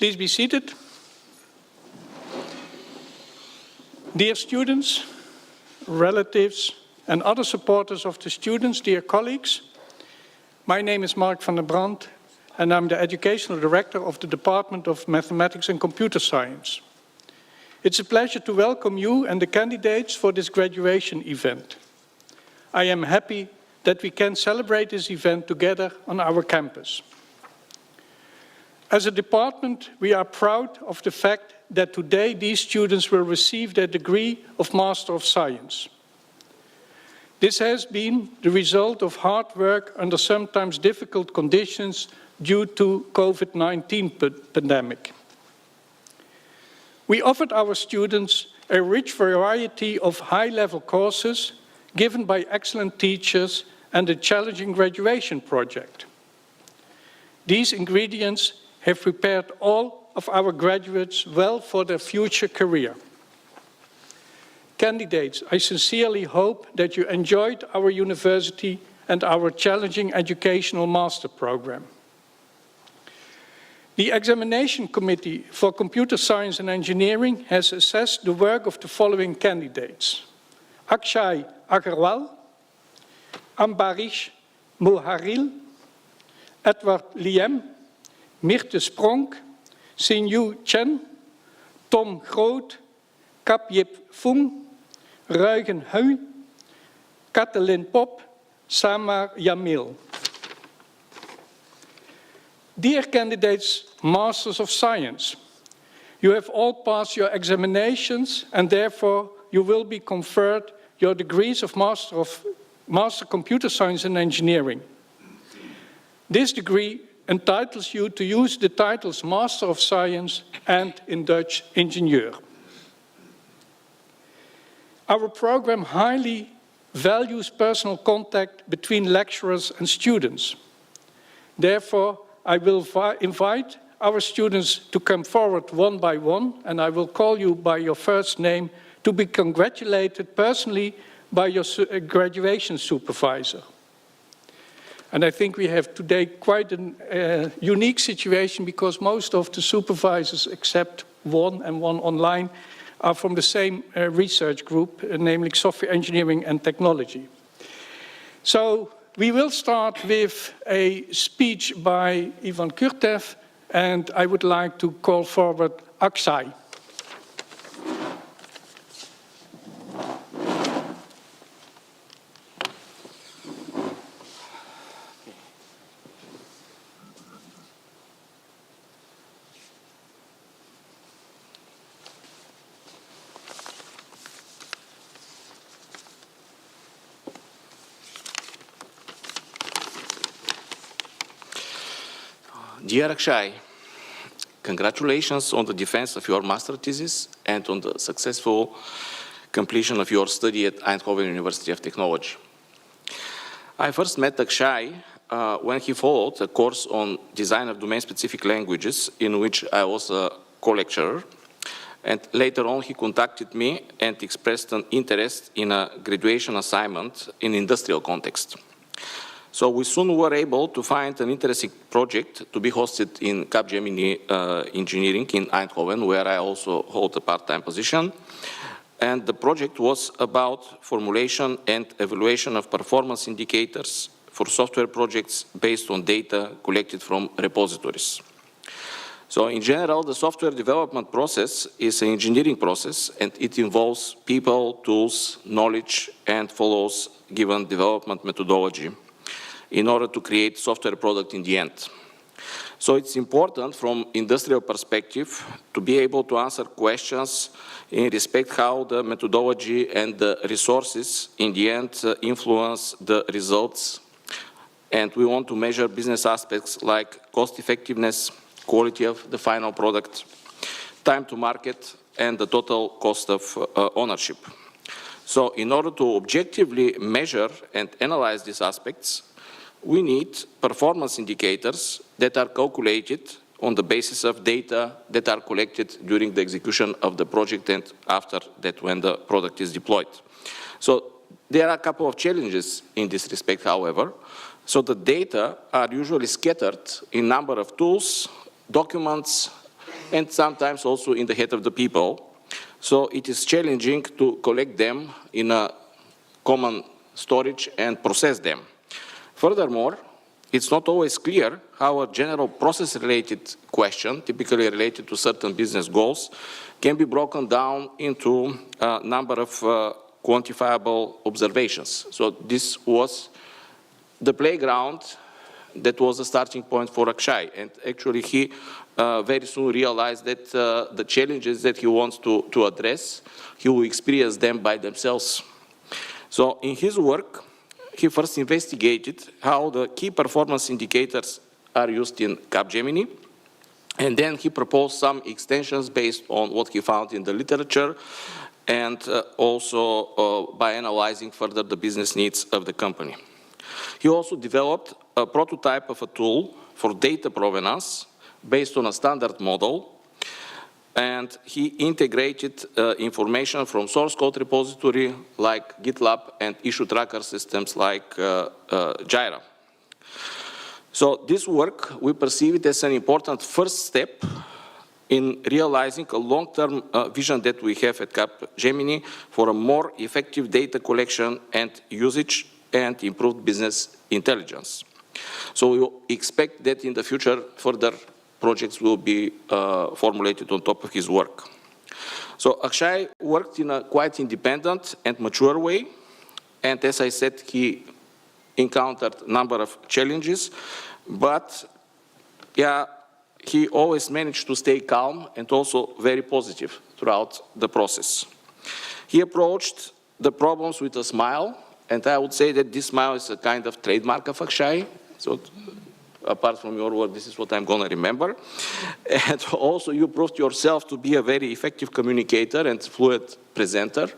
Please be seated. Dear students, relatives, and other supporters of the students, dear colleagues, my name is Mark van der Brand, and I'm the Educational Director of the Department of Mathematics and Computer Science. It's a pleasure to welcome you and the candidates for this graduation event. I am happy that we can celebrate this event together on our campus. As a department, we are proud of the fact that today these students will receive their degree of Master of Science. This has been the result of hard work under sometimes difficult conditions due to COVID-19 pandemic. We offered our students a rich variety of high-level courses given by excellent teachers and a challenging graduation project. These ingredients have prepared all of our graduates well for their future career. Candidates, I sincerely hope that you enjoyed our university and our challenging educational master program. The Examination Committee for Computer Science and Engineering has assessed the work of the following candidates: Akshay Agarwal, Ambarish Moharil, Edward Liem, Mirte Spronk, Sinyu Chen, Tom Groot, Kapiep Fung, Ruigen Hui, Katalin Pop, Samar Yamil. Dear candidates, Masters of Science, you have all passed your examinations and therefore you will be conferred your degrees of Master Computer Science and Engineering. This degree entitles you to use the titles Master of Science and, in Dutch, Ingenieur. Our program highly values personal contact between lecturers and students. Therefore, I will invite our students to come forward one by one, and I will call you by your first name to be congratulated personally by your graduation supervisor. And I think we have today quite a unique situation because most of the supervisors, except one and one online, are from the same research group, namely Software Engineering and Technology. So we will start with a speech by Ivan Kurtev, and I would like to call forward Akshay. Dear Akshay, congratulations on the defense of your master thesis and on the successful completion of your study at Eindhoven University of Technology. I first met Akshay when he followed a course on design of domain-specific languages in which I was a co-lecturer, and later on he contacted me and expressed an interest in a graduation assignment in industrial context. So we soon were able to find an interesting project to be hosted in Capgemini Engineering in Eindhoven, where I also hold a part-time position. And the project was about formulation and evaluation of performance indicators for software projects based on data collected from repositories. So in general, the software development process is an engineering process, and it involves people, tools, knowledge, and follows given development methodology in order to create software product in the end. So it's important from industrial perspective to be able to answer questions in respect how the methodology and the resources in the end influence the results. And we want to measure business aspects like cost effectiveness, quality of the final product, time to market, and the total cost of ownership. So in order to objectively measure and analyze these aspects, we need performance indicators that are calculated on the basis of data that are collected during the execution of the project and after that when the product is deployed. So there are a couple of challenges in this respect, however. So the data are usually scattered in number of tools, documents, and sometimes also in the head of the people. So it is challenging to collect them in a common storage and process them. Furthermore, it's not always clear how a general process-related question, typically related to certain business goals, can be broken down into a number of quantifiable observations. So this was the playground that was the starting point for Akshay. And actually, he very soon realized that the challenges that he wants to address, he will experience them by themselves. So in his work, he first investigated how the key performance indicators are used in Capgemini, and then he proposed some extensions based on what he found in the literature, and also by analyzing further the business needs of the company. He also developed a prototype of a tool for data provenance based on a standard model, and he integrated information from source code repository like GitLab and issue tracker systems like Jira. So this work, we perceive it as an important first step in realizing a long-term vision that we have at Capgemini for a more effective data collection and usage and improved business intelligence. So we expect that in the future, further projects will be formulated on top of his work. So Akshay worked in a quite independent and mature way, and as I said, he encountered a number of challenges, but yeah, he always managed to stay calm and also very positive throughout the process. He approached the problems with a smile, and I would say that this smile is a kind of trademark of Akshay. So apart from your work, this is what I'm going to remember. And also, you proved yourself to be a very effective communicator and fluent presenter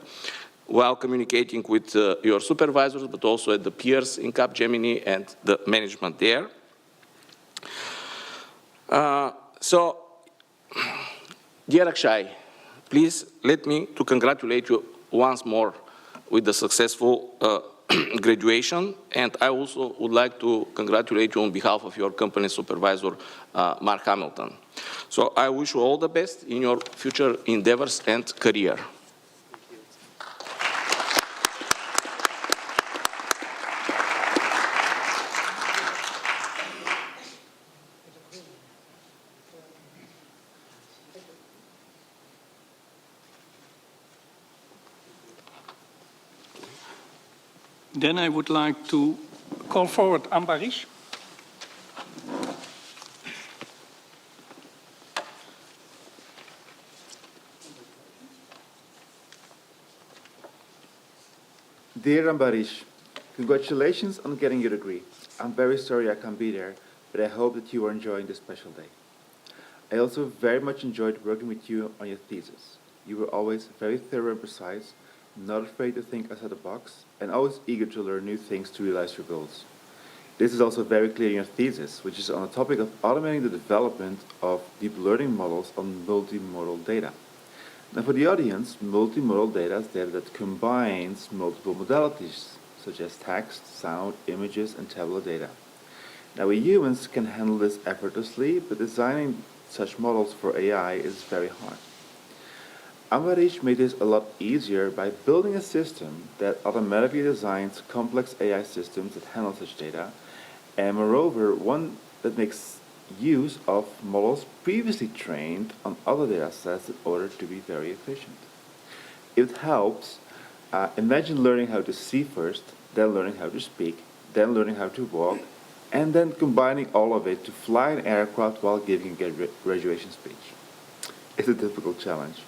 while communicating with your supervisors, but also at the peers in Capgemini and the management there. So, dear Akshay, please let me to congratulate you once more with the successful graduation, and I also would like to congratulate you on behalf of your company supervisor, Mark Hamilton. So I wish you all the best in your future endeavors and career. Then I would like to call forward Ambarish. Dear Ambarish, congratulations on getting your degree. I'm very sorry I can't be there, but I hope that you are enjoying this special day. I also very much enjoyed working with you on your thesis. You were always very thorough and precise, not afraid to think outside the box, and always eager to learn new things to realize your goals. This is also very clear in your thesis, which is on the topic of automating the development of deep learning models on multimodal data. Now for the audience, multimodal data is data that combines multiple modalities, such as text, sound, images, and tabular data. Now we humans can handle this effortlessly, but designing such models for AI is very hard. Ambarish made this a lot easier by building a system that automatically designs complex AI systems that handle such data, and moreover, one that makes use of models previously trained on other data sets in order to be very efficient. It helps. Imagine learning how to see first, then learning how to speak, then learning how to walk, and then combining all of it to fly an aircraft while giving a graduation speech. It's a difficult challenge.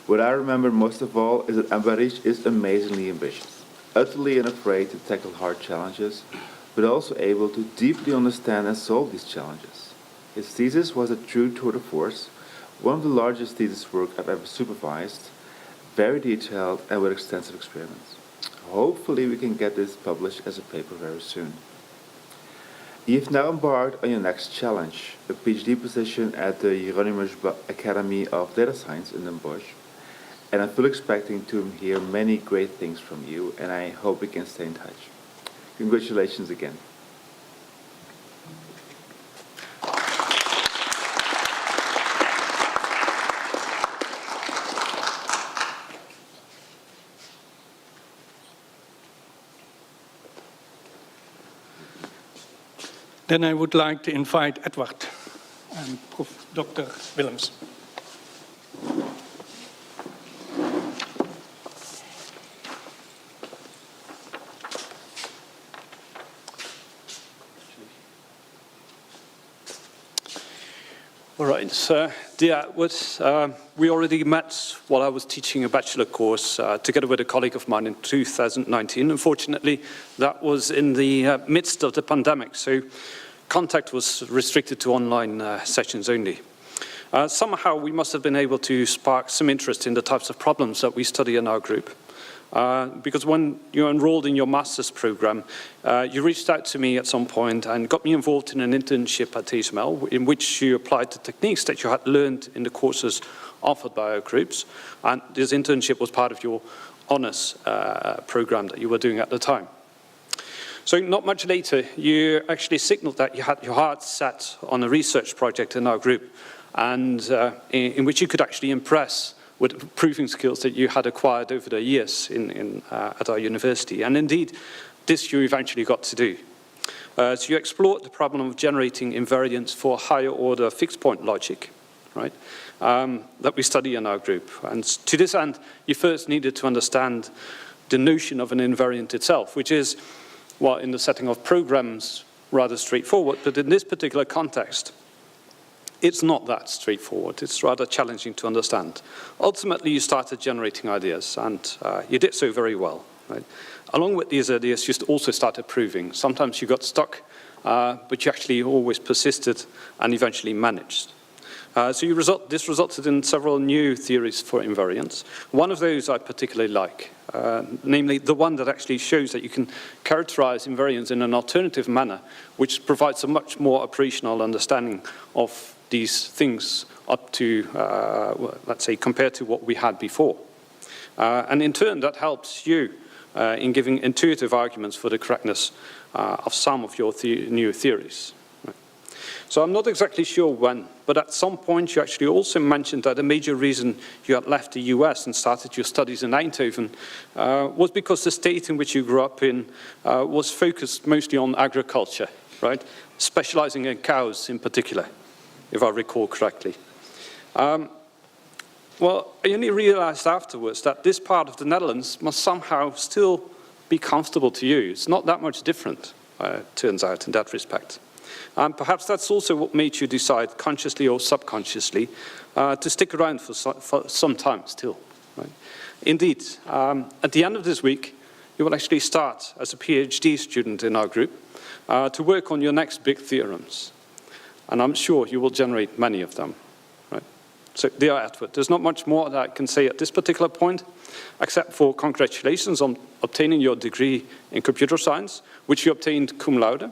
What I remember most of all is that Ambarish is amazingly ambitious, utterly unafraid to tackle hard challenges, but also able to deeply understand and solve these challenges. His thesis was a true tour de force, one of the largest thesis work I've ever supervised, very detailed and with extensive experiments. Hopefully we can get this published as a paper very soon. You've now embarked on your next challenge, a PhD position at the Hieronymus Academy of Data Science in Den Bosch, and I'm fully expecting to hear many great things from you, and I hope we can stay in touch. Congratulations again. Then I would like to invite Edward and Dr. Willems. All right, dear Edward, we already met while I was teaching a bachelor course together with a colleague of mine in 2019. Unfortunately, that was in the midst of the pandemic, so contact was restricted to online sessions only. Somehow we must have been able to spark some interest in the types of problems that we study in our group. Because when you enrolled in your master's program, you reached out to me at some point and got me involved in an internship at TSML in which you applied the techniques that you had learned in the courses offered by our groups. And this internship was part of your honors program that you were doing at the time. So not much later, you actually signaled that you had your heart set on a research project in our group, and in which you could actually impress with proving skills that you had acquired over the years at our university. And indeed, this you eventually got to do. So you explored the problem of generating invariants for higher order fixed point logic, right, that we study in our group. And to this end, you first needed to understand the notion of an invariant itself, which is, well, in the setting of programs, rather straightforward, but in this particular context, it's not that straightforward. It's rather challenging to understand. Ultimately, you started generating ideas, and you did so very well. Right? Along with these ideas, you also started proving. Sometimes you got stuck, but you actually always persisted and eventually managed. This resulted in several new theories for invariants. One of those I particularly like, namely the one that actually shows that you can characterize invariants in an alternative manner, which provides a much more operational understanding of these things up to, let's say, compared to what we had before. And in turn, that helps you in giving intuitive arguments for the correctness of some of your new theories. Right. So I'm not exactly sure when, but at some point you actually also mentioned that a major reason you had left the US and started your studies in Eindhoven was because the state in which you grew up in was focused mostly on agriculture, right? Specializing in cows in particular, if I recall correctly. Well, I only realized afterwards that this part of the Netherlands must somehow still be comfortable to you. It's not that much different, turns out, in that respect. Perhaps that's also what made you decide, consciously or subconsciously, to stick around for some time still. Right? Indeed, at the end of this week, you will actually start as a PhD student in our group to work on your next big theorems. And I'm sure you will generate many of them. Right? So, dear Edward, there's not much more that I can say at this particular point, except for congratulations on obtaining your degree in computer science, which you obtained cum laude.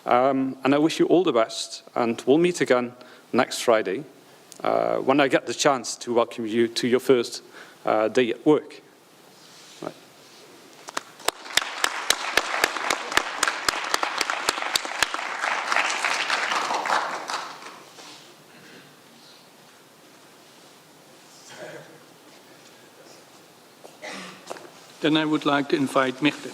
And I wish you all the best, and we'll meet again next Friday, when I get the chance to welcome you to your first day at work. Right. Then I would like to invite Mirte.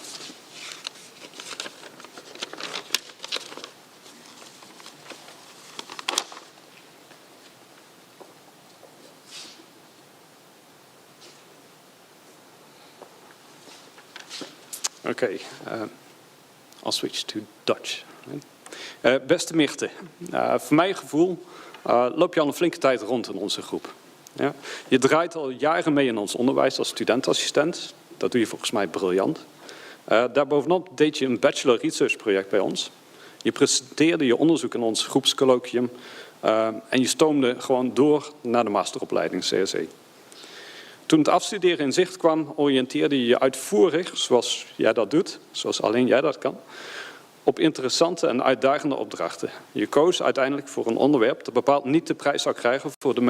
Okay, I'll switch to Dutch. Beste Mirte, voor mijn gevoel loop je al een flinke tijd rond in onze groep. Ja? Je draait al jaren mee in ons onderwijs als studentassistent. Dat doe je volgens mij briljant. Daarbovenop deed je een bachelor research project bij ons. Je presenteerde je onderzoek in ons groepscolloquium en je stoomde gewoon door naar de masteropleiding CSE. Toen het afstuderen in zicht kwam, oriënteerde je je uitvoerig, zoals jij dat doet, zoals alleen jij dat kan, op interessante en uitdagende opdrachten. Je koos uiteindelijk voor een onderwerp dat bepaald niet de prijs zou krijgen voor het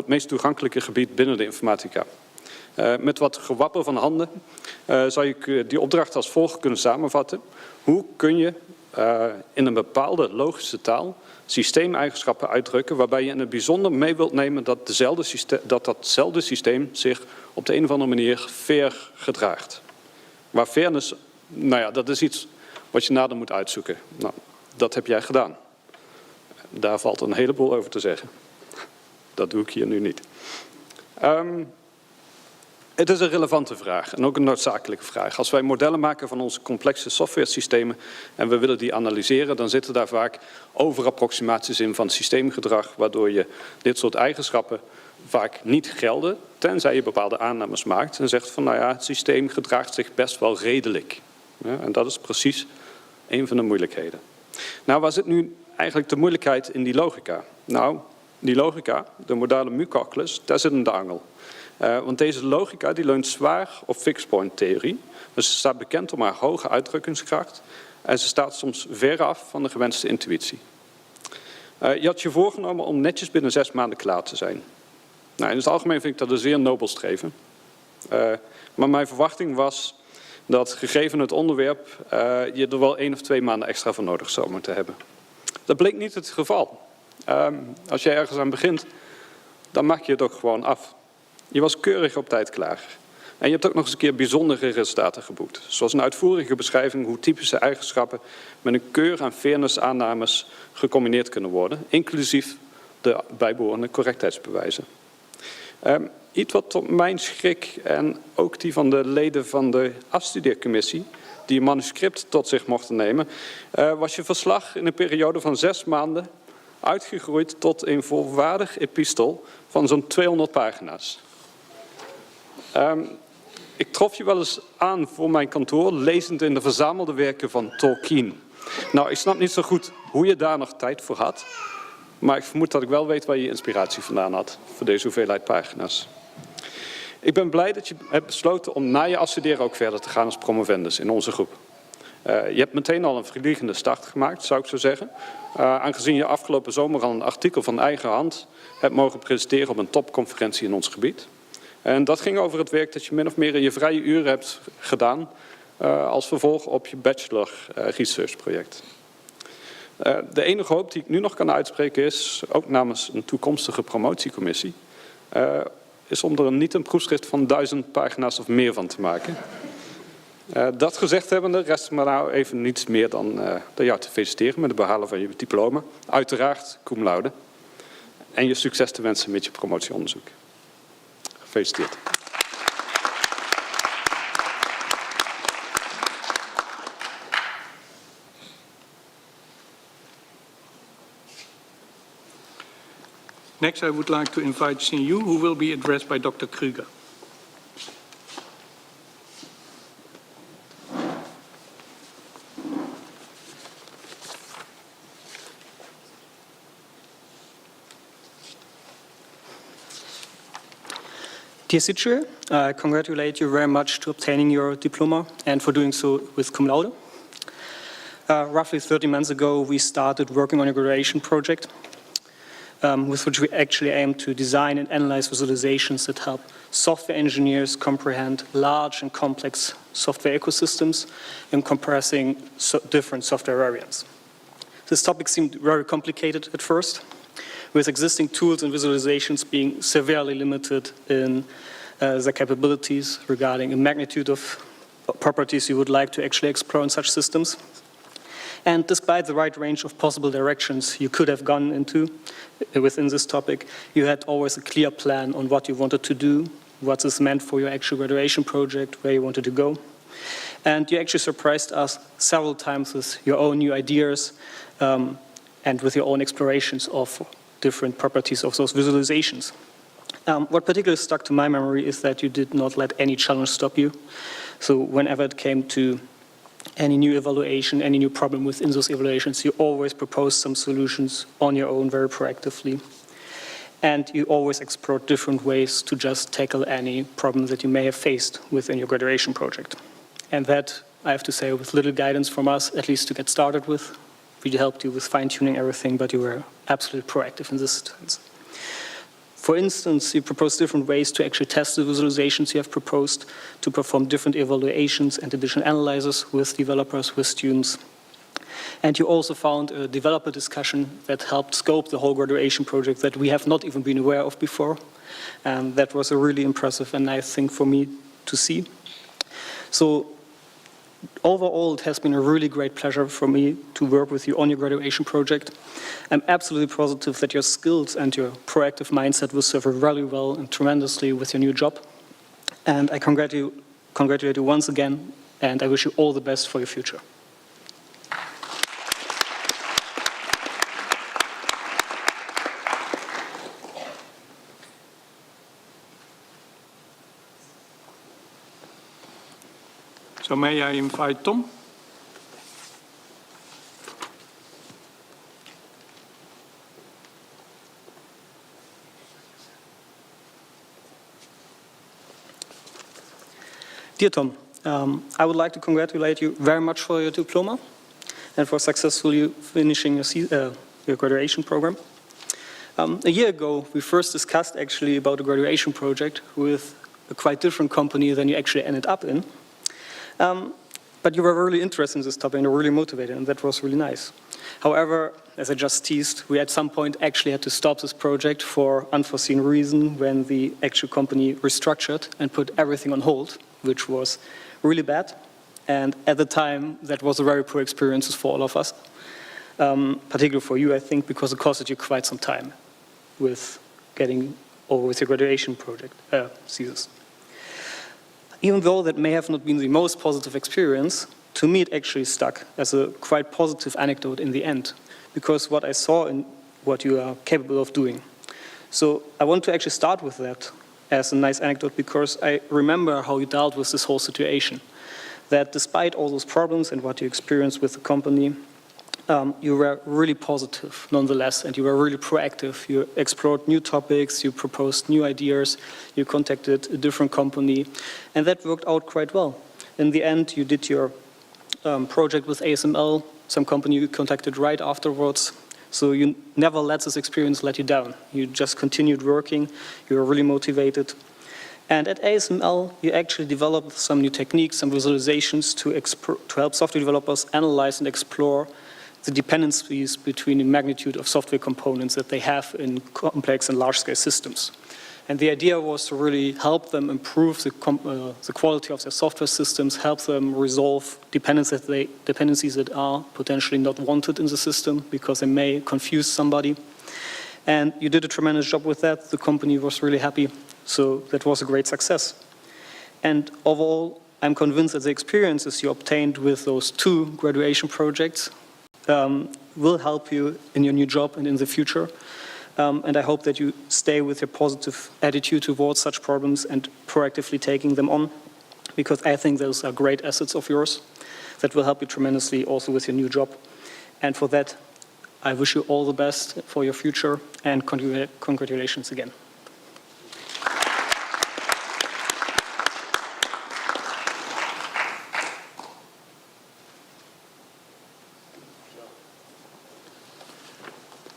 meest toegankelijke gebied binnen de informatica. Met wat gewapper van handen zou je die opdracht als volgt kunnen samenvatten. Hoe kun je in een bepaalde logische taal systeemeigenschappen uitdrukken waarbij je in het bijzonder mee wilt nemen dat datzelfde systeem zich op de een of andere manier fair gedraagt. Waar fairness, nou ja, dat is iets wat je nader moet uitzoeken. Nou, dat heb jij gedaan. Daar valt een heleboel over te zeggen. Dat doe ik hier nu niet. Het is een relevante vraag en ook een noodzakelijke vraag. Als wij modellen maken van onze complexe softwaresystemen en we willen die analyseren, dan zitten daar vaak overapproximaties in van systeemgedrag, waardoor je dit soort eigenschappen vaak niet gelden, tenzij je bepaalde aannames maakt en zegt van nou ja, het systeem gedraagt zich best wel redelijk. Ja, en dat is precies een van de moeilijkheden. Nou, waar zit nu eigenlijk de moeilijkheid in die logica? Nou, die logica, de modale mu-calculus, daar zit een angel. Want deze logica die leunt zwaar op fixed-point theorie. Dus ze staat bekend om haar hoge uitdrukkingskracht. En ze staat soms ver af van de gewenste intuïtie. Je had je voorgenomen om netjes binnen 6 maanden klaar te zijn. Nou, in het algemeen vind ik dat een zeer nobel streven. Maar mijn verwachting was dat gegeven het onderwerp je er wel 1 of 2 maanden extra voor nodig zou moeten hebben. Dat bleek niet het geval. Als jij ergens aan begint, dan maak je het ook gewoon af. Je was keurig op tijd klaar. En je hebt ook nog eens een keer bijzondere resultaten geboekt. Zoals een uitvoerige beschrijving hoe typische eigenschappen met een keur aan fairness-aannames gecombineerd kunnen worden, inclusief de bijbehorende correctheidsbewijzen. Iets wat tot mijn schrik en ook die van de leden van de afstudeercommissie, die een manuscript tot zich mochten nemen, was je verslag in een periode van 6 maanden uitgegroeid tot een volwaardig epistel van zo'n 200 pagina's. Ik trof je wel eens aan voor mijn kantoor, lezend in de verzamelde werken van Tolkien. Nou, ik snap niet zo goed hoe je daar nog tijd voor had, maar ik vermoed dat ik wel weet waar je inspiratie vandaan had voor deze hoeveelheid pagina's. Ik ben blij dat je hebt besloten om na je afstuderen ook verder te gaan als promovendus in onze groep. Je hebt meteen al een vliegende start gemaakt, zou ik zo zeggen. Aangezien je afgelopen zomer al een artikel van eigen hand hebt mogen presenteren op een topconferentie in ons gebied. En dat ging over het werk dat je min of meer in je vrije uren hebt gedaan als vervolg op je bachelor research project. De enige hoop die ik nu nog kan uitspreken is, ook namens een toekomstige promotiecommissie, is om er niet een proefschrift van 1000 pagina's of meer van te maken. Dat gezegd hebbende, rest me nou even niets meer dan jou te feliciteren met het behalen van je diploma. Uiteraard cum laude. En je succes te wensen met je promotieonderzoek. Gefeliciteerd. Next, I would like to invite Xinyu, who will be addressed by Dr. Krüger. Dear Sitcher, I congratulate you very much to obtaining your diploma and for doing so with cum laude. Roughly 30 months ago, we started working on a graduation project with which we actually aim to design and analyze visualizations that help software engineers comprehend large and complex software ecosystems in compressing different software variants. This topic seemed very complicated at first, with existing tools and visualizations being severely limited in their capabilities regarding a magnitude of properties you would like to actually explore in such systems. And despite the wide range of possible directions you could have gone into within this topic, you had always a clear plan on what you wanted to do, what this meant for your actual graduation project, where you wanted to go. And you actually surprised us several times with your own new ideas and with your own explorations of different properties of those visualizations. What particularly stuck to my memory is that you did not let any challenge stop you. So whenever it came to any new evaluation, any new problem within those evaluations, you always proposed some solutions on your own very proactively. And you always explored different ways to just tackle any problem that you may have faced within your graduation project. And that, I have to say, with little guidance from us, at least to get started with, we helped you with fine-tuning everything, but you were absolutely proactive in this sense. For instance, you proposed different ways to actually test the visualizations you have proposed, to perform different evaluations and additional analyses with developers, with students. And you also found a developer discussion that helped scope the whole graduation project that we have not even been aware of before. And that was a really impressive and nice thing for me to see. So Overall, it has been a really great pleasure for me to work with you on your graduation project. I'm absolutely positive that your skills and your proactive mindset will serve you very well and tremendously with your new job. And I congratulate you once again, and I wish you all the best for your future. So may I invite Tom? Dear Tom, I would like to congratulate you very much for your diploma and for successfully finishing your graduation program. A year ago, we first discussed actually about a graduation project with a quite different company than you actually ended up in. But you were really interested in this topic and you were really motivated, and that was really nice. However, as I just teased, we at some point actually had to stop this project for unforeseen reason when the actual company restructured and put everything on hold, which was really bad. And at the time, that was a very poor experience for all of us. Particularly for you, I think, because it costed you quite some time with getting over with your graduation project, thesis. Even though that may have not been the most positive experience, to me it actually stuck as a quite positive anecdote in the end, because what I saw in what you are capable of doing. So I want to actually start with that as a nice anecdote, because I remember how you dealt with this whole situation. That despite all those problems and what you experienced with the company, you were really positive nonetheless, and you were really proactive. You explored new topics, you proposed new ideas, you contacted a different company, and that worked out quite well. In the end, you did your project with ASML, some company you contacted right afterwards, so you never let this experience let you down. You just continued working, you were really motivated. And at ASML, you actually developed some new techniques, some visualizations to help software developers analyze and explore the dependencies between the magnitude of software components that they have in complex and large-scale systems. And the idea was to really help them improve the quality of their software systems, help them resolve dependencies that are potentially not wanted in the system because they may confuse somebody. And you did a tremendous job with that. The company was really happy. So that was a great success. And overall, I'm convinced that the experiences you obtained with those 2 graduation projects will help you in your new job and in the future. And I hope that you stay with your positive attitude towards such problems and proactively taking them on, because I think those are great assets of yours that will help you tremendously also with your new job. And for that, I wish you all the best for your future, and congratulations again.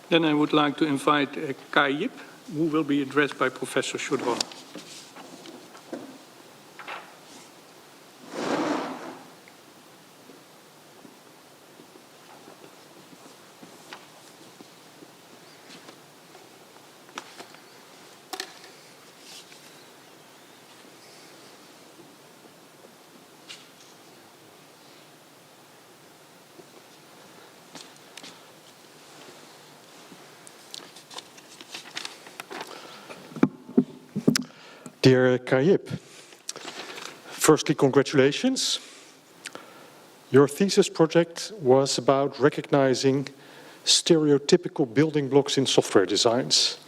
Then I would like to invite Kai Yip, who will be addressed by Professor Chaudron. Dear Kayib, firstly, congratulations. Your thesis project was about recognizing stereotypical building blocks in software designs.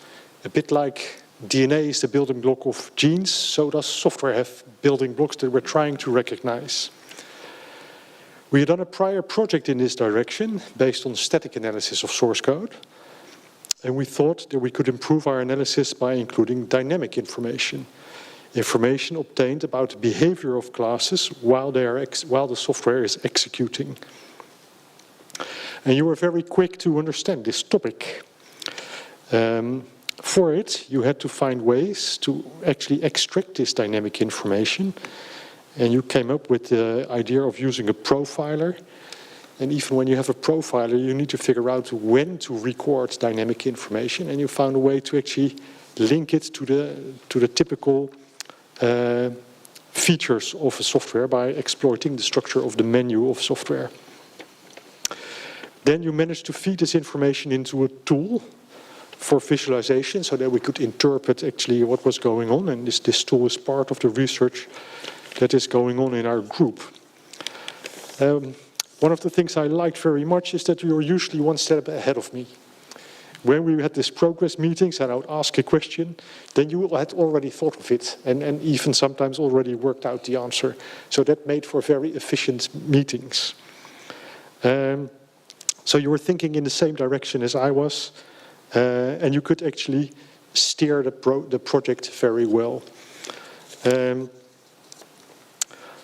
A bit like DNA is the building block of genes, so does software have building blocks that we're trying to recognize. We had done a prior project in this direction based on static analysis of source code. And we thought that we could improve our analysis by including dynamic information. Information obtained about the behavior of classes while the software is executing. And you were very quick to understand this topic. For it, you had to find ways to actually extract this dynamic information. And you came up with the idea of using a profiler. And even when you have a profiler, you need to figure out when to record dynamic information. And you found a way to actually link it to the typical features of a software by exploiting the structure of the menu of software. Then you managed to feed this information into a tool for visualization so that we could interpret actually what was going on, and this tool is part of the research that is going on in our group. One of the things I liked very much is that you're usually one step ahead of me. When we had these progress meetings and I would ask a question, then you had already thought of it and even sometimes already worked out the answer. So that made for very efficient meetings. So you were thinking in the same direction as I was, and you could actually steer the project very well.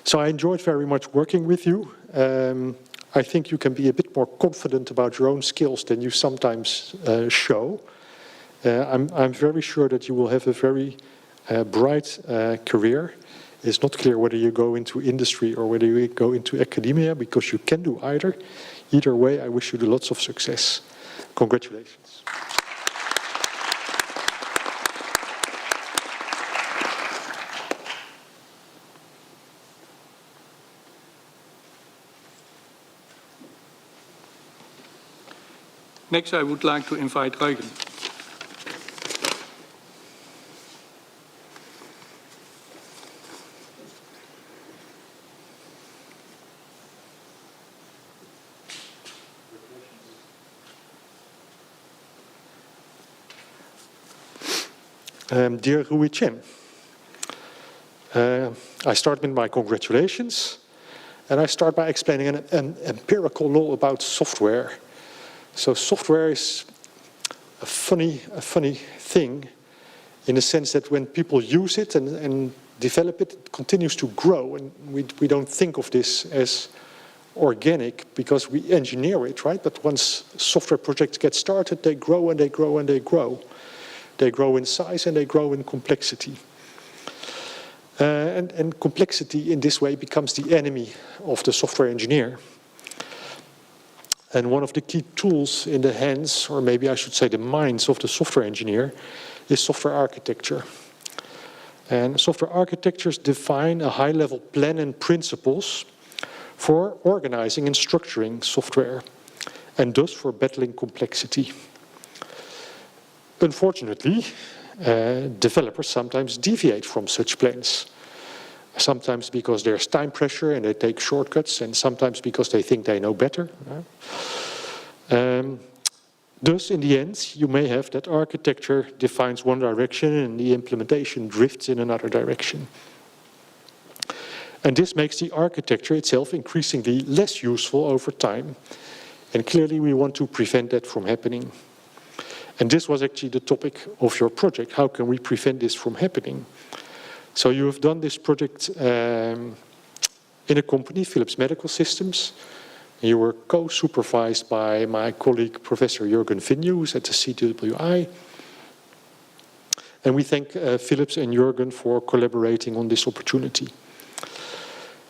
So I enjoyed very much working with you. I think you can be a bit more confident about your own skills than you sometimes show. I'm very sure that you will have a very bright career. It's not clear whether you go into industry or whether you go into academia, because you can do either. Either way, I wish you lots of success. Congratulations. Next, I would like to invite Eugen. Dear Rui Chen, I start with my congratulations, and I start by explaining an empirical law about software. So software is a funny thing in the sense that when people use it and develop it, it continues to grow, and we don't think of this as organic because we engineer it, right? But once software projects get started, they grow and they grow and they grow. They grow in size and they grow in complexity. And complexity in this way becomes the enemy of the software engineer. And one of the key tools in the hands, or maybe I should say the minds of the software engineer, is software architecture. And software architectures define a high-level plan and principles for organizing and structuring software, and thus for battling complexity. Unfortunately, developers sometimes deviate from such plans. Sometimes because there's time pressure and they take shortcuts, and sometimes because they think they know better. Thus, in the end, you may have that architecture defines one direction and the implementation drifts in another direction. And this makes the architecture itself increasingly less useful over time. And clearly we want to prevent that from happening. And this was actually the topic of your project. How can we prevent this from happening? So you have done this project in a company, Philips Medical Systems. You were co-supervised by my colleague, Professor Jürgen Vinje, who's at the CWI. And we thank Philips and Jürgen for collaborating on this opportunity.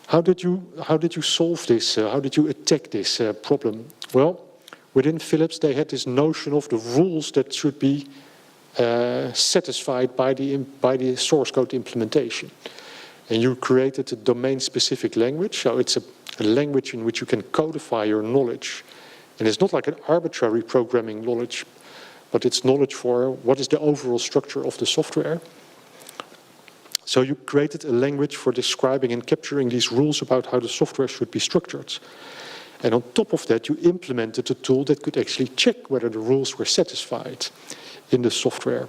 How did you solve this? How did you attack this problem? Well, within Philips, they had this notion of the rules that should be satisfied by the source code implementation. And you created a domain-specific language, so it's a language in which you can codify your knowledge. And it's not like an arbitrary programming knowledge, but it's knowledge for what is the overall structure of the software. So you created a language for describing and capturing these rules about how the software should be structured. And on top of that, you implemented a tool that could actually check whether the rules were satisfied in the software.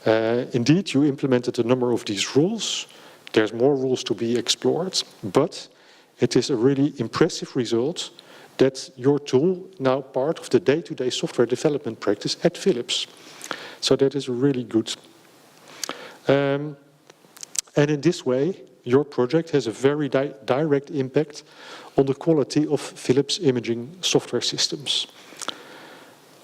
Indeed, you implemented a number of these rules. There's more rules to be explored, but it is a really impressive result that your tool now part of the day-to-day software development practice at Philips. So that is really good. And in this way, your project has a very direct impact on the quality of Philips imaging software systems.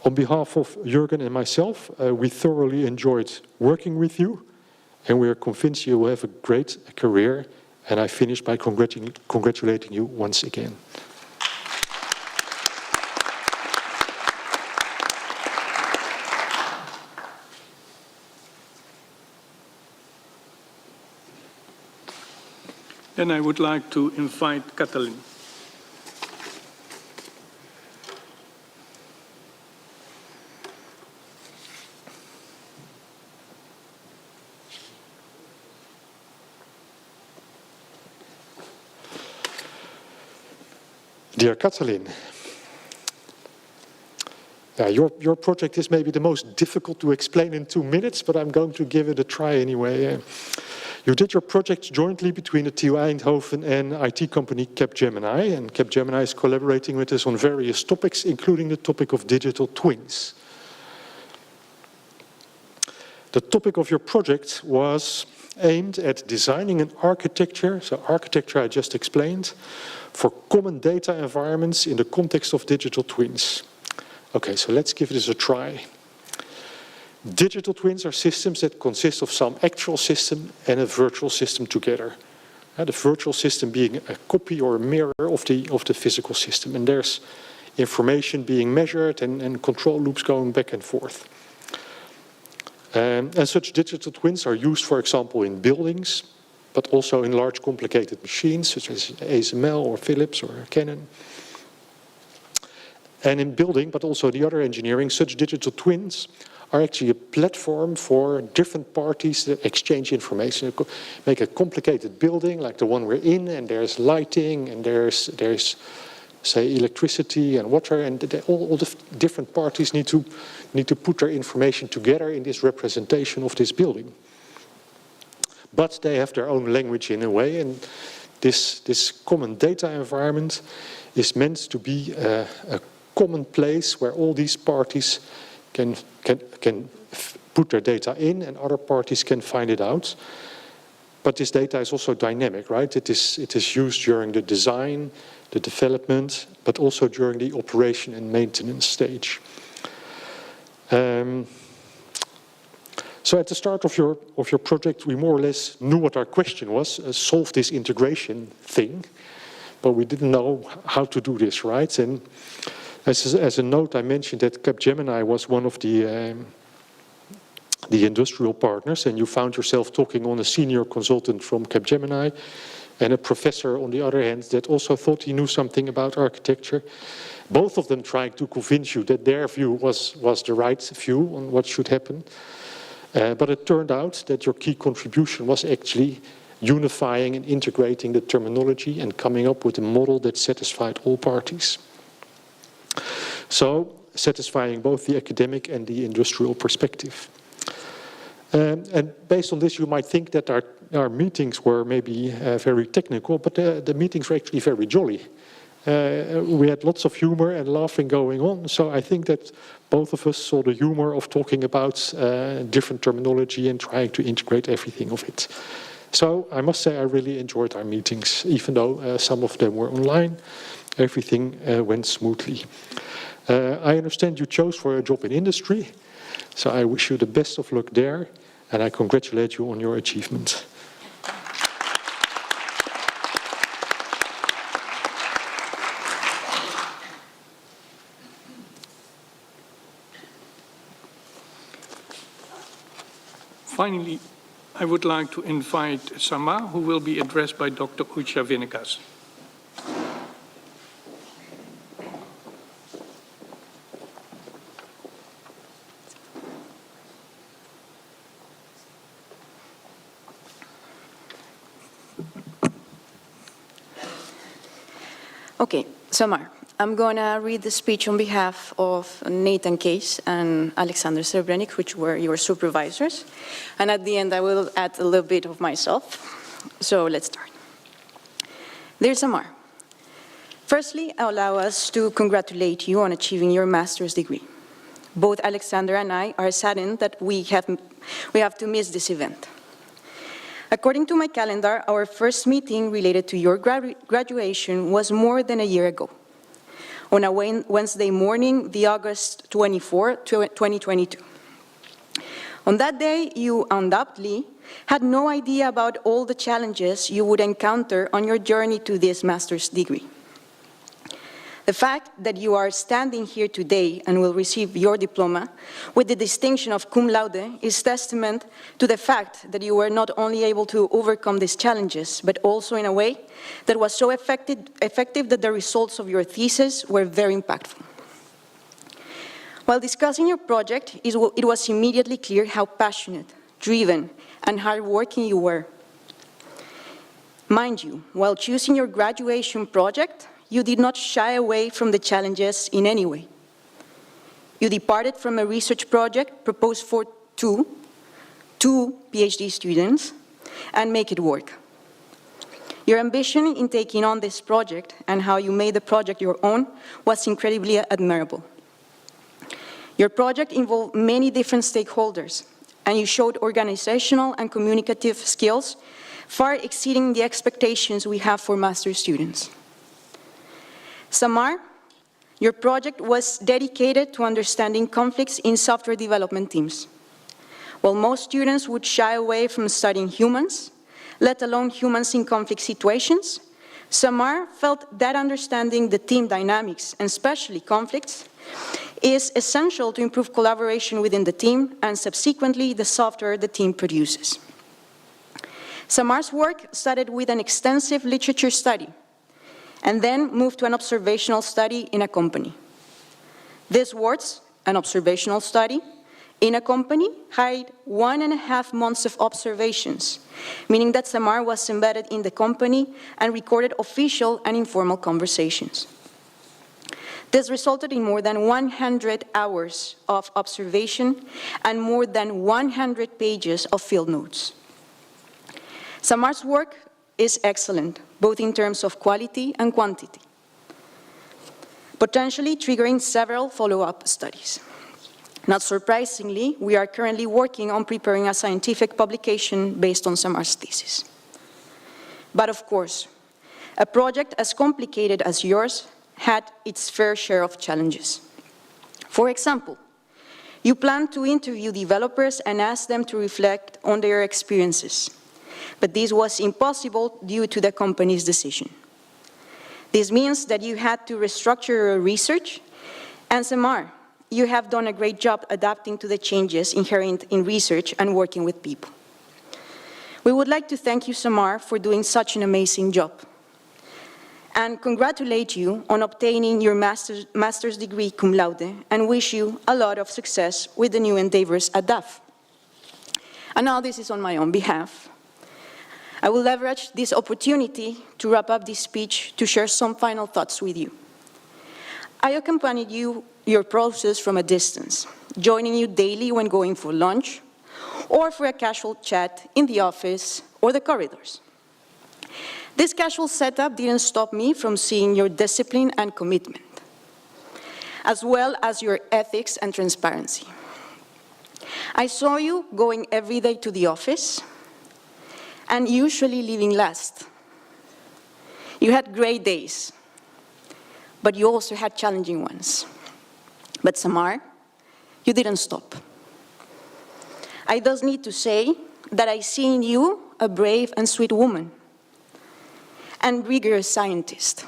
On behalf of Jürgen and myself, we thoroughly enjoyed working with you, and we are convinced you will have a great career. And I finish by congratulating you once again. Then I would like to invite Katalin. Dear Katalin, your project is maybe the most difficult to explain in 2 minutes, but I'm going to give it a try anyway. You did your project jointly between the TU Eindhoven and IT company Capgemini, and Capgemini is collaborating with us on various topics, including the topic of digital twins. The topic of your project was aimed at designing an architecture, so architecture I just explained, for common data environments in the context of digital twins. Okay, so let's give this a try. Digital twins are systems that consist of some actual system and a virtual system together. The virtual system being a copy or a mirror of the physical system. And there's information being measured and control loops going back and forth. And such digital twins are used, for example, in buildings, but also in large complicated machines, such as ASML or Philips or Canon. And in building, but also the other engineering, such digital twins are actually a platform for different parties that exchange information. Make a complicated building like the one we're in, and there's lighting, and there's say, electricity and water, and all the different parties need to put their information together in this representation of this building. But they have their own language in a way, and this common data environment is meant to be a common place where all these parties can put their data in and other parties can find it out. But this data is also dynamic, right? It is used during the design, the development, but also during the operation and maintenance stage. So at the start of your project, we more or less knew what our question was, solve this integration thing, but we didn't know how to do this, right? And as a note, I mentioned that Capgemini was one of the industrial partners, and you found yourself talking on a senior consultant from Capgemini and a professor on the other hand that also thought he knew something about architecture. Both of them trying to convince you that their view was the right view on what should happen. But it turned out that your key contribution was actually unifying and integrating the terminology and coming up with a model that satisfied all parties. So, satisfying both the academic and the industrial perspective. And based on this, you might think that our meetings were maybe very technical, but the meetings were actually very jolly. We had lots of humor and laughing going on, so I think that both of us saw the humor of talking about different terminology and trying to integrate everything of it. So I must say I really enjoyed our meetings, even though some of them were online. Everything went smoothly. I understand you chose for a job in industry, so I wish you the best of luck there, and I congratulate you on your achievement. Finally, I would like to invite Samar, who will be addressed by Dr. Ucha Vinegas. Okay, Samar, I'm going to read the speech on behalf of Nathan Case and Alexander Srebrenik, which were your supervisors. And at the end, I will add a little bit of myself. So let's start. Dear Samar, firstly, allow us to congratulate you on achieving your master's degree. Both Alexander and I are saddened that we have to miss this event. According to my calendar, our first meeting related to your graduation was more than a year ago, on a Wednesday morning, the August 24, 2022. On that day, you undoubtedly had no idea about all the challenges you would encounter on your journey to this master's degree. The fact that you are standing here today and will receive your diploma with the distinction of cum laude is testament to the fact that you were not only able to overcome these challenges, but also in a way that was so effective that the results of your thesis were very impactful. While discussing your project, it was immediately clear how passionate, driven, and hardworking you were. Mind you, while choosing your graduation project, you did not shy away from the challenges in any way. You departed from a research project proposed for two PhD students and make it work. Your ambition in taking on this project and how you made the project your own was incredibly admirable. Your project involved many different stakeholders, and you showed organizational and communicative skills far exceeding the expectations we have for master's students. Samar, your project was dedicated to understanding conflicts in software development teams. While most students would shy away from studying humans, let alone humans in conflict situations, Samar felt that understanding the team dynamics, and especially conflicts, is essential to improve collaboration within the team and subsequently the software the team produces. Samar's work started with an extensive literature study and then moved to an observational study in a company. These words, an observational study, in a company, hide 1.5 months of observations, meaning that Samar was embedded in the company and recorded official and informal conversations. This resulted in more than 100 hours of observation and more than 100 pages of field notes. Samar's work is excellent, both in terms of quality and quantity, potentially triggering several follow-up studies. Not surprisingly, we are currently working on preparing a scientific publication based on Samar's thesis. But of course, a project as complicated as yours had its fair share of challenges. For example, you plan to interview developers and ask them to reflect on their experiences, but this was impossible due to the company's decision. This means that you had to restructure your research, and Samar, you have done a great job adapting to the changes inherent in research and working with people. We would like to thank you, Samar, for doing such an amazing job, and congratulate you on obtaining your master's degree cum laude, and wish you a lot of success with the new endeavors at DAF. And now this is on my own behalf. I will leverage this opportunity to wrap up this speech to share some final thoughts with you. I accompanied your process from a distance, joining you daily when going for lunch, or for a casual chat in the office or the corridors. This casual setup didn't stop me from seeing your discipline and commitment, as well as your ethics and transparency. I saw you going every day to the office, and usually leaving last. You had great days, but you also had challenging ones. But Samar, you didn't stop. I thus need to say that I see in you a brave and sweet woman, and rigorous scientist.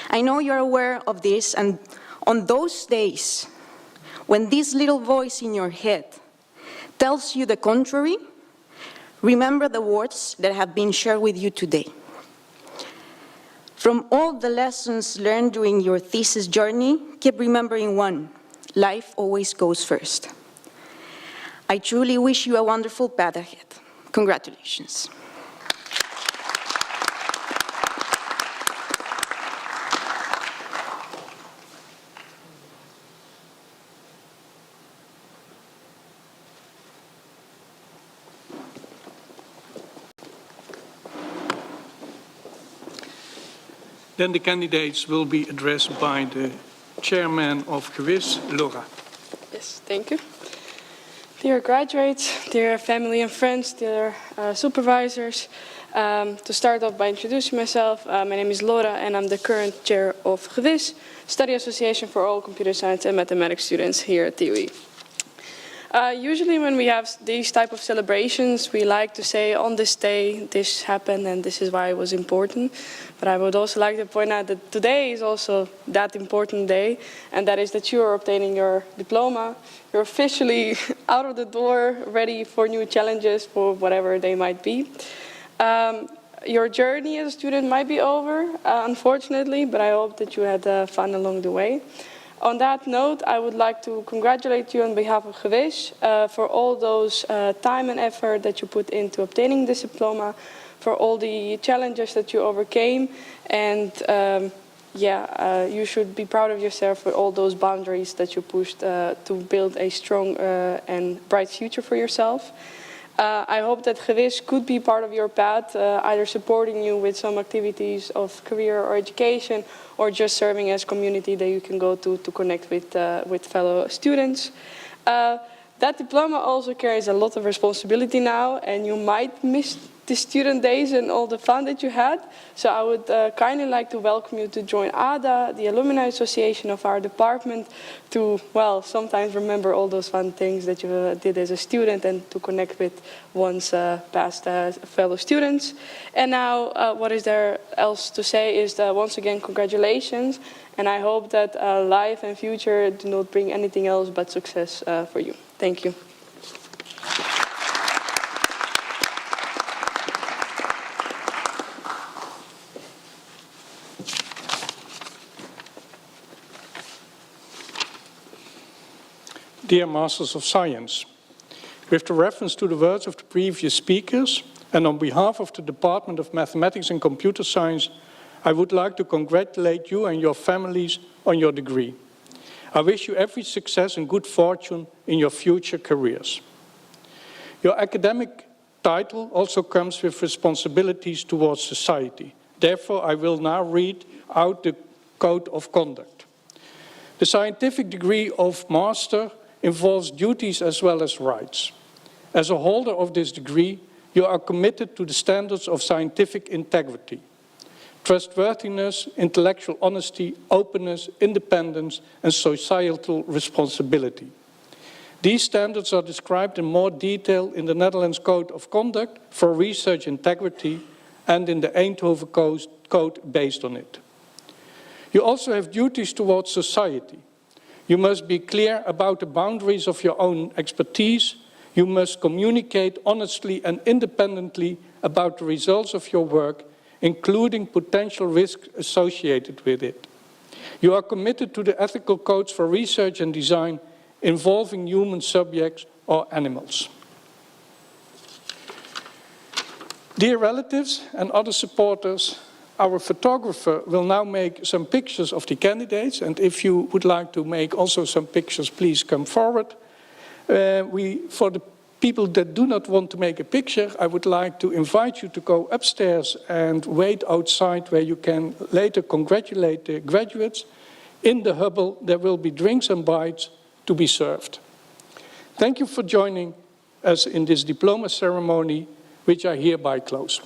I know you're aware of this, and on those days, when this little voice in your head tells you the contrary, remember the words that have been shared with you today. From all the lessons learned during your thesis journey, keep remembering one: life always goes first. I truly wish you a wonderful path ahead. Congratulations. Then the candidates will be addressed by the chairman of GWIS, Laura. Yes, thank you. Dear graduates, dear family and friends, dear supervisors, to start off by introducing myself, my name is Laura and I'm the current chair of GWIS, Study Association for all Computer Science and Mathematics students here at TUI. Usually when we have these type of celebrations, we like to say on this day, this happened and this is why it was important. But I would also like to point out that today is also that important day, and that is that you are obtaining your diploma. You're officially out of the door, ready for new challenges, for whatever they might be. Your journey as a student might be over, unfortunately, but I hope that you had fun along the way. On that note, I would like to congratulate you on behalf of Gewiss for all those time and effort that you put into obtaining this diploma, for all the challenges that you overcame, and you should be proud of yourself for all those boundaries that you pushed to build a strong and bright future for yourself. I hope that Gewiss could be part of your path, either supporting you with some activities of career or education, or just serving as community that you can go to connect with fellow students. That diploma also carries a lot of responsibility now, and you might miss the student days and all the fun that you had. So I would kindly like to welcome you to join ADA, the Alumni Association of our department, to, well, sometimes remember all those fun things that you did as a student and to connect with one's past fellow students. And now what is there else to say is that once again, congratulations. And I hope that life and future do not bring anything else but success for you. Thank you. Dear Masters of Science, with the reference to the words of the previous speakers, and on behalf of the Department of Mathematics and Computer Science, I would like to congratulate you and your families on your degree. I wish you every success and good fortune in your future careers. Your academic title also comes with responsibilities towards society. Therefore, I will now read out the Code of Conduct. The scientific degree of Master involves duties as well as rights. As a holder of this degree, you are committed to the standards of scientific integrity, trustworthiness, intellectual honesty, openness, independence, and societal responsibility. These standards are described in more detail in the Netherlands Code of Conduct for Research Integrity and in the Eindhoven Code based on it. You also have duties towards society. You must be clear about the boundaries of your own expertise. You must communicate honestly and independently about the results of your work, including potential risks associated with it. You are committed to the ethical codes for research and design involving human subjects or animals. Dear relatives and other supporters, our photographer will now make some pictures of the candidates, and if you would like to make also some pictures, please come forward. For the people that do not want to make a picture, I would like to invite you to go upstairs and wait outside where you can later congratulate the graduates. In the Hubble, there will be drinks and bites to be served. Thank you for joining us in this diploma ceremony, which I hereby close.